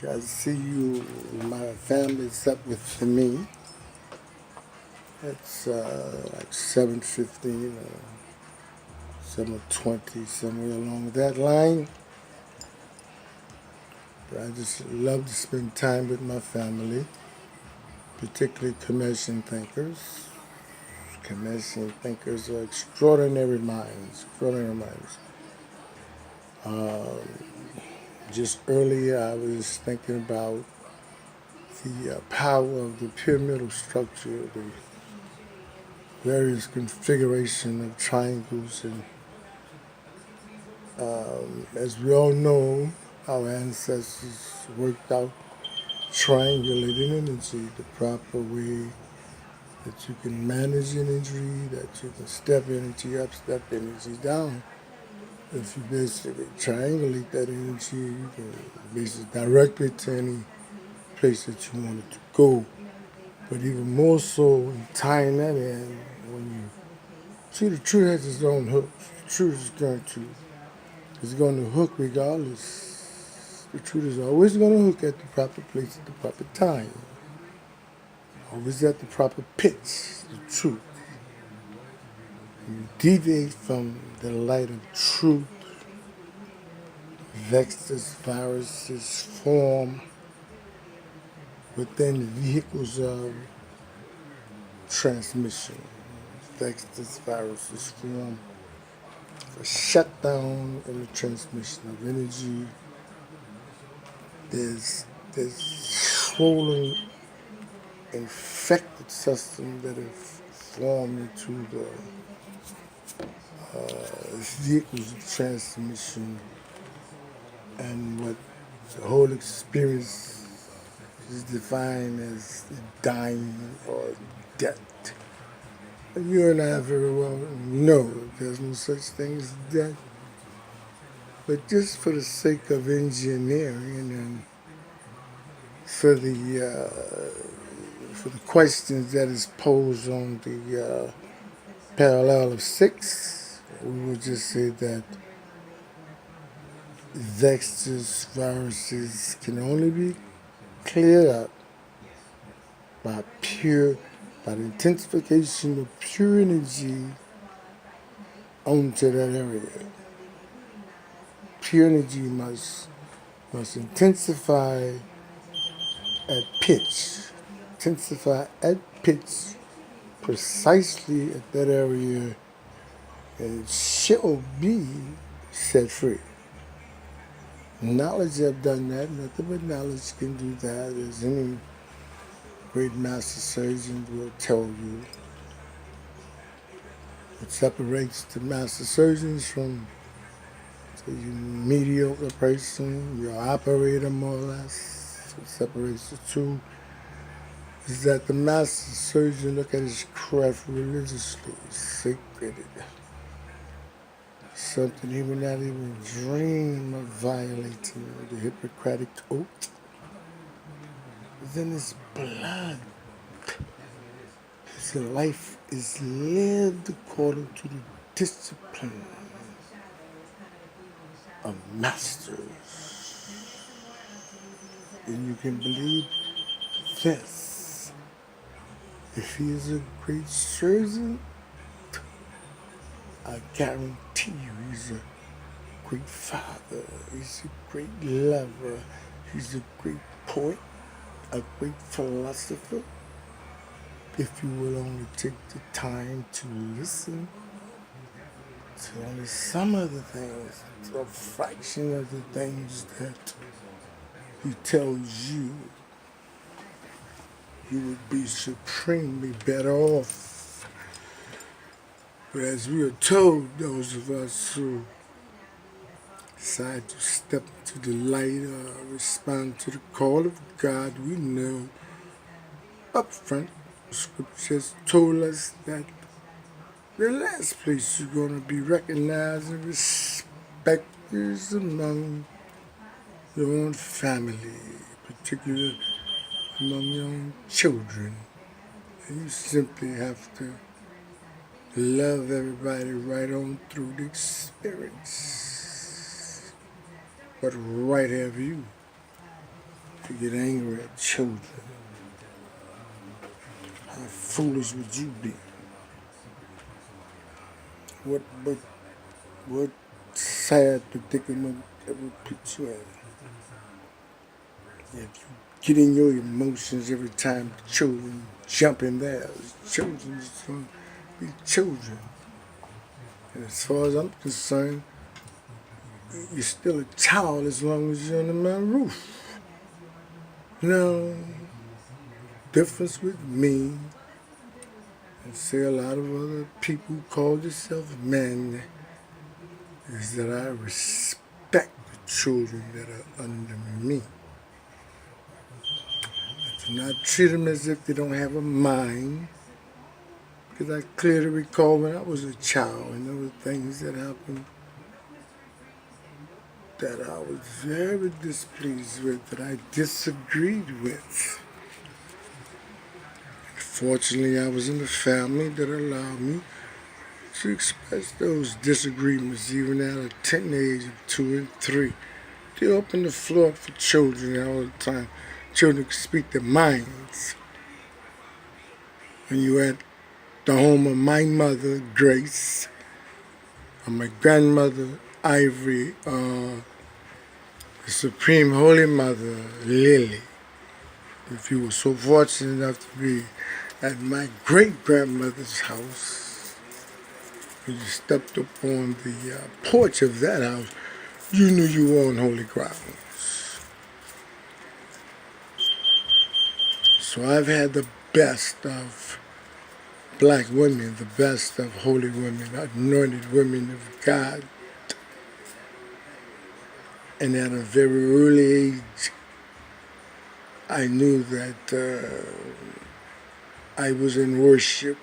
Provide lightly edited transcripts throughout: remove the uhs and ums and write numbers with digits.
I see you, my family's up with me. It's like 7:15 or 7:20, somewhere along that line. But I just love to spend time with my family, particularly commission thinkers. Commission thinkers are extraordinary minds, extraordinary minds. Just earlier, I was thinking about the power of the pyramidal structure, the various configuration of triangles, and as we all know, our ancestors worked out triangulating energy the proper way that you can manage energy, that you can step energy up, step energy down. If you basically triangulate that energy, you can basically direct it to any place that you want it to go. But even more so, in tying that in, when you see the truth has its own hooks, the truth is going to hook regardless. The truth is always going to hook at the proper place at the proper time. Always at the proper pitch, the truth. When you deviate from the light of truth, vectors, viruses form within the vehicles of transmission. Vectors, viruses form a shutdown in the transmission of energy. There's swollen, infected system that have formed into the vehicles of transmission, and what the whole experience is defined as dying or death. And you and I very well know there's no such thing as death. But just for the sake of engineering and for the questions that is posed on the parallel of 6, we would just say that vectors, viruses can only be cleared up by by the intensification of pure energy onto that area. Pure energy must intensify at pitch, precisely at that area, and it shall be set free. Knowledge have done that. Nothing but knowledge can do that, as any great master surgeon will tell you. What separates the master surgeons from the mediocre person, your operator more or less, what separates the two is that the master surgeon look at his craft religiously, sacred. Something he would not even dream of violating, the Hippocratic oath. Then his blood, his life is lived according to the discipline of masters. And you can believe this. If he is a great surgeon, I guarantee you he's a great father, he's a great lover, he's a great poet, a great philosopher. If you will only take the time to listen to only some of the things, a fraction of the things that he tells you, you would be supremely better off. But as we are told, those of us who decide to step into the light or respond to the call of God, we know up front, the scriptures told us that the last place you're going to be recognized and respected is among your own family, particularly among your own children. And you simply have to love everybody right on through the experience. But right have you. to get angry at children. How foolish would you be? What sad predicament that would put you in? If you get in your emotions every time children jump in there, children is going to be children. And as far as I'm concerned, you're still a child as long as you're under my roof. Now, difference with me and say a lot of other people who call themselves men is that I respect the children that are under me. I do not treat them as if they don't have a mind, because I clearly recall when I was a child and there were things that happened that I was very displeased with, that I disagreed with. Fortunately, I was in a family that allowed me to express those disagreements even at a tender age of 2 and 3. They opened the floor up for children all the time. Children could speak their minds. When you were at the home of my mother, Grace, and my grandmother, Ivory, the Supreme Holy Mother, Lily, if you were so fortunate enough to be at my great-grandmother's house, when you stepped up on the porch of that house, you knew you were on holy grounds. So I've had the best of black women, the best of holy women, anointed women of God. And at a very early age, I knew that I was in worship.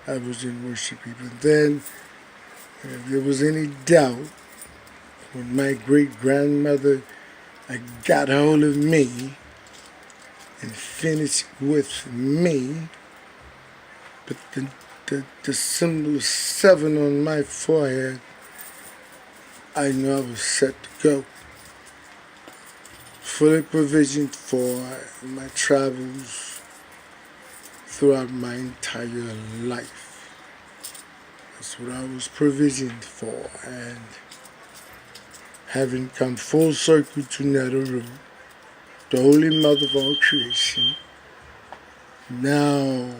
I was in worship even then. If there was any doubt, when my great-grandmother got hold of me and finished with me, but the symbol 7 on my forehead, I knew I was set to go. Fully provisioned for my travels throughout my entire life. That's what I was provisioned for. And having come full circle to Netheroo, the Holy Mother of all creation, now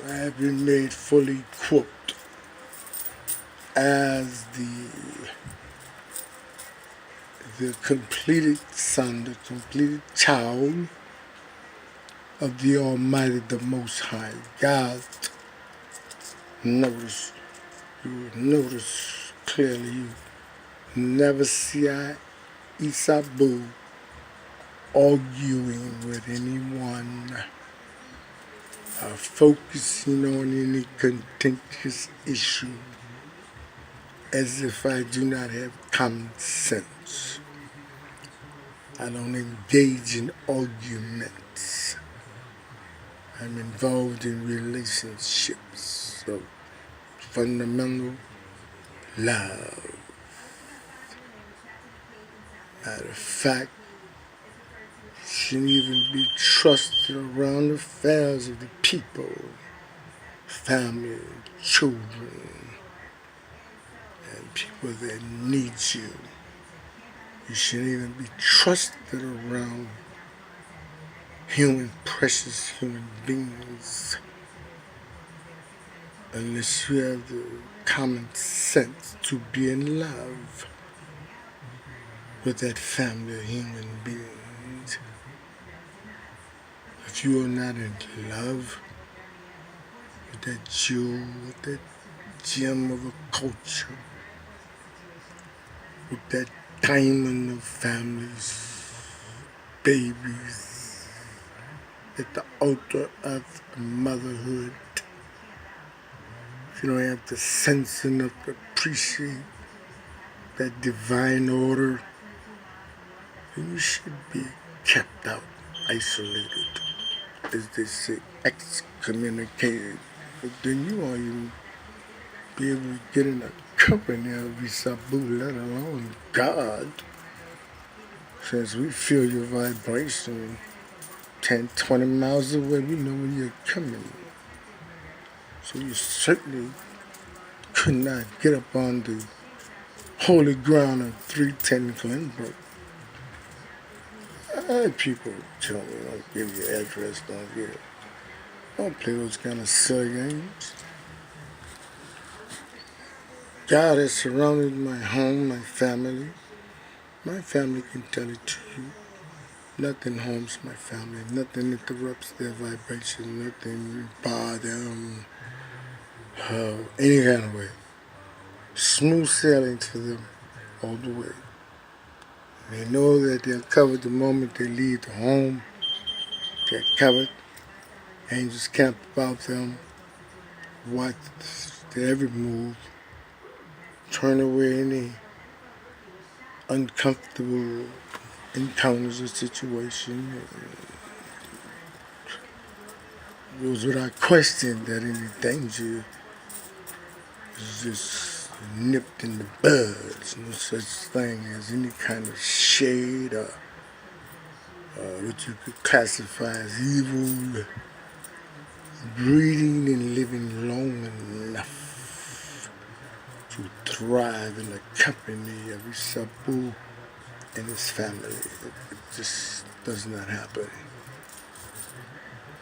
I have been made fully equipped as the completed son, the completed child of the Almighty, the Most High God. Notice, you will notice clearly, you never see Isabu arguing with anyone, focusing on any contentious issue, as if I do not have common sense. I don't engage in arguments. I'm involved in relationships of fundamental love. Matter of fact, shouldn't even be trusted around the affairs of the people, family, children, and people that need you. You shouldn't even be trusted around precious human beings, unless you have the common sense to be in love with that family of human beings. If you are not in love with that jewel, with that gem of a culture, with that diamond of families, babies, at the altar of motherhood, if you don't have the sense enough to appreciate that divine order, then you should be kept out, isolated, as they say, excommunicated. But then you won't even be able to get in the company of Isabu, let alone God. Since we feel your vibration 10, 20 miles away, we know when you're coming. So you certainly could not get up on the holy ground of 310 Glenbrook. I had people tell me, don't give your address, don't give it. Don't play those kind of silly games. God has surrounded my home, my family. My family can tell it to you. Nothing harms my family. Nothing interrupts their vibration. Nothing bothers them any kind of way. Smooth sailing for them all the way. They know that they're covered the moment they leave the home. They're covered. Angels camp about them. Watch their every move. Turn away any uncomfortable encounters or situation. It goes without question that any danger is just nipped in the bud. There's no such thing as any kind of shade or what you could classify as evil breeding and living long enough to thrive in the company of Isabu and his family. It just does not happen.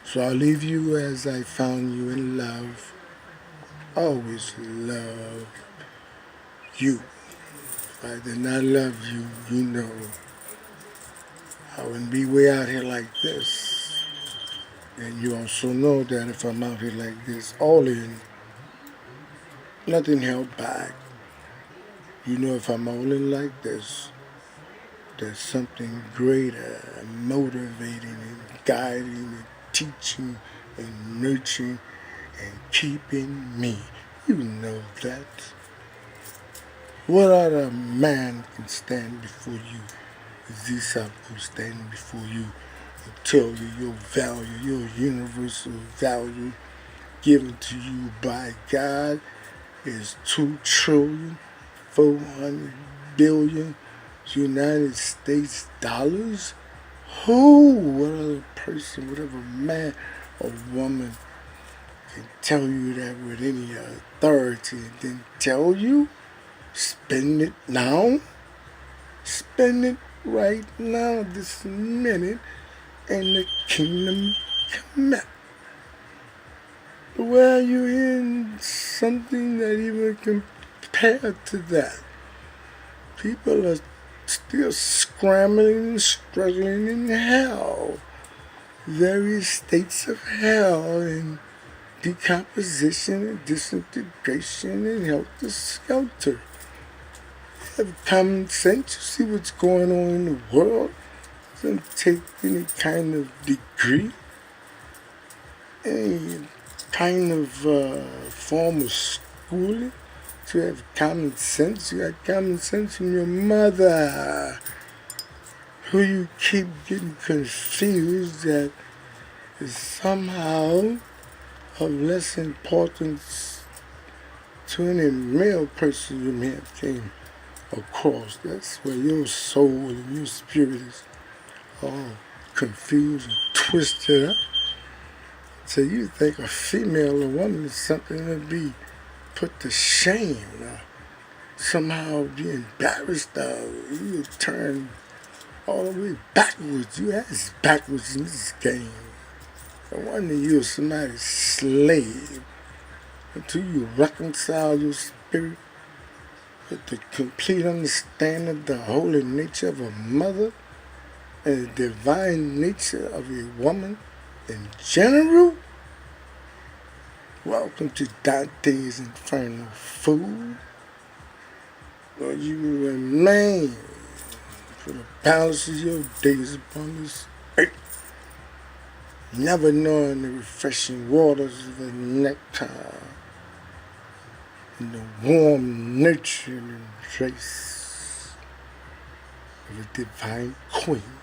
So I'll leave you as I found you in love. Always love you. If I did not love you, you know, I wouldn't be way out here like this. And you also know that if I'm out here like this, all in, nothing held back. You know if I'm all in like this, there's something greater, motivating and guiding and teaching and nurturing and keeping me. You know that. What other man can stand before you? Zisabu standing before you and tell you your value, your universal value given to you by God is 2,400,000,000,000 United States dollars? Who, what other person, whatever man or woman can tell you that with any authority and then tell you, spend it now? Spend it right now, this minute, and the kingdom come out. Where are you in something that even compared to that? People are still scrambling and struggling in hell. Various states of hell and decomposition and disintegration and helter-skelter. Have common sense. You see what's going on in the world. Doesn't take any kind of degree, any kind of form of schooling to have common sense. You got common sense from your mother, who you keep getting confused that is somehow of less importance to any male person you may have came across. That's where your soul and your spirit is all confused and twisted up. So you think a female or woman is something to be put to shame, or somehow be embarrassed of. You turn all the way backwards. You ass backwards in this game. No wonder you're somebody's slave until you reconcile your spirit with the complete understanding of the holy nature of a mother and the divine nature of a woman in general. Welcome to Dante's Infernal, fool. Lord, you will remain for the balance of your days upon this earth, never knowing the refreshing waters of the nectar and the warm nurturing embrace of a divine queen.